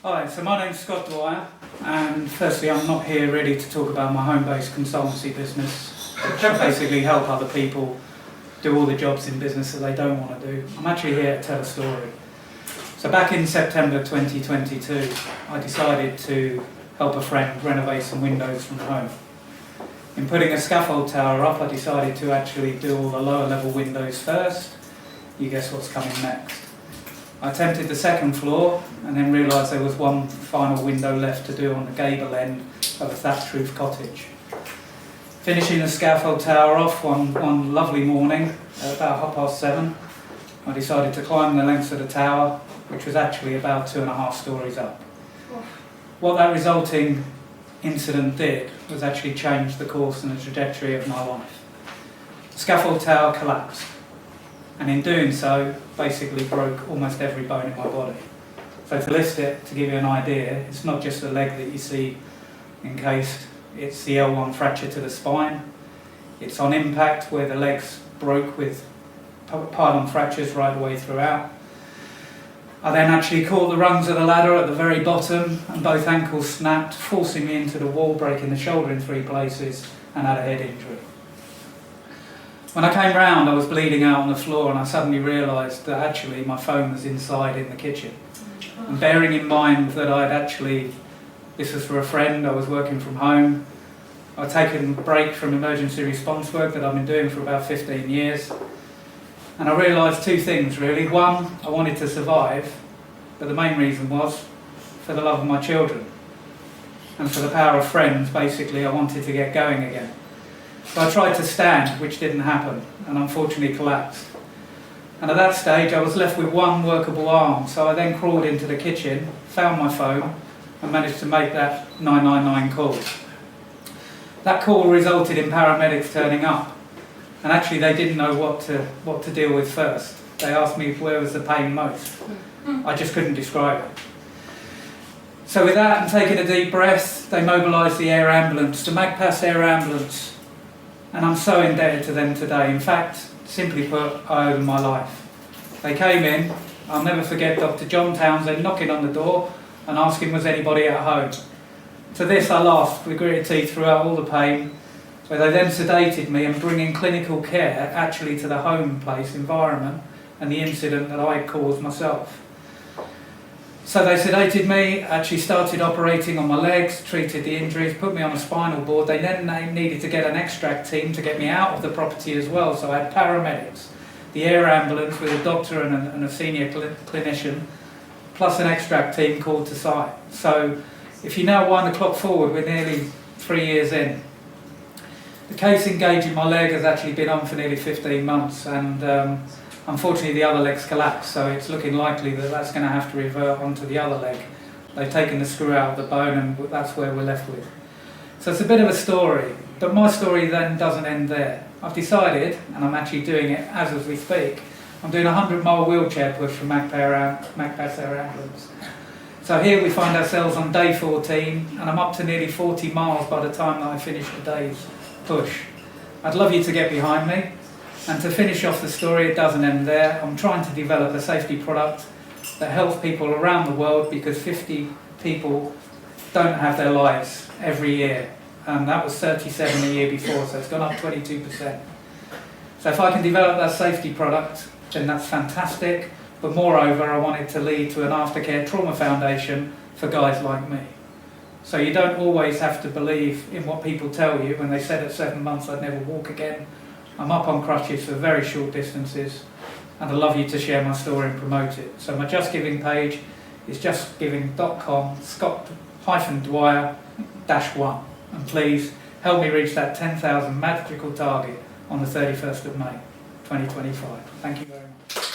Hi, so my name's Dwyer, and firstly I'm not here really to talk about my home-based consultancy business, which basically help other people do all the jobs in business that they don't want to do. I'm actually here to tell a story. So back in September 2022, I decided to help a friend renovate some windows from home. In putting a scaffold tower up, I decided to actually do all the lower level windows first. You guess what's coming next. I attempted the second floor and then realised there was one final window left to do on the gable end of a thatched roof cottage. Finishing the scaffold tower off one lovely morning at about 7:30, I decided to climb the lengths of the tower, which was actually about 2.5 stories up. What that resulting incident did was actually change the course and the trajectory of my life. The scaffold tower collapsed, and in doing so basically broke almost every bone in my body. So to list it, to give you an idea, it's not just the leg that you see encased, it's the L1 fracture to the spine. It's on impact where the legs broke with pylon fractures right the way throughout. I then actually caught the rungs of the ladder at the very bottom and both ankles snapped, forcing me into the wall, breaking the shoulder in 3 places and had a head injury. When I came round, I was bleeding out on the floor and I suddenly realised that actually my phone was inside in the kitchen. And bearing in mind that this was for a friend, I was working from home, I'd taken a break from emergency response work that I've been doing for about 15 years. And I realised 2 things really. One, I wanted to survive, but the main reason was for the love of my children. And for the power of friends, basically, I wanted to get going again. So I tried to stand, which didn't happen, and unfortunately collapsed. And at that stage I was left with one workable arm, so I then crawled into the kitchen, found my phone, and managed to make that 999 call. That call resulted in paramedics turning up, and actually they didn't know what to deal with first. They asked me where was the pain most. I just couldn't describe it. So with that and taking a deep breath, they mobilised the air ambulance, the Magpas Air Ambulance. And I'm so indebted to them today. In fact, simply put, I owe them my life. They came in, I'll never forget Dr. John Townsend knocking on the door and asking was anybody at home. To this I laughed with gritted teeth throughout all the pain, where they then sedated me and bringing clinical care actually to the home place environment and the incident that I caused myself. So they sedated me, actually started operating on my legs, treated the injuries, put me on a spinal board. They then needed to get an extract team to get me out of the property as well. So I had paramedics, the air ambulance with a doctor and a senior clinician, plus an extract team called to site. So if you now wind the clock forward, we're nearly 3 years in. The case engaging my leg has actually been on for nearly 15 months and unfortunately the other leg's collapsed, so it's looking likely that that's going to have to revert onto the other leg. They've taken the screw out of the bone and that's where we're left with. So it's a bit of a story, but my story then doesn't end there. I've decided, and I'm actually doing it as we speak, I'm doing a 100-mile wheelchair push for Magpas Air Ambulance. So here we find ourselves on day 14 and I'm up to nearly 40 miles by the time that I finish the day's push. I'd love you to get behind me. And to finish off the story, it doesn't end there. I'm trying to develop a safety product that helps people around the world because 50 people don't have their lives every year. And that was 37 the year before, so it's gone up 22%. So if I can develop that safety product, then that's fantastic. But moreover, I want it to lead to an aftercare trauma foundation for guys like me. So you don't always have to believe in what people tell you. When they said at 7 months I'd never walk again, I'm up on crutches for very short distances and I'd love you to share my story and promote it. So my Just Giving page is justgiving.com/Dwyer-1 and please help me reach that 10,000 magical target on the 31st of May 2025. Thank you very much.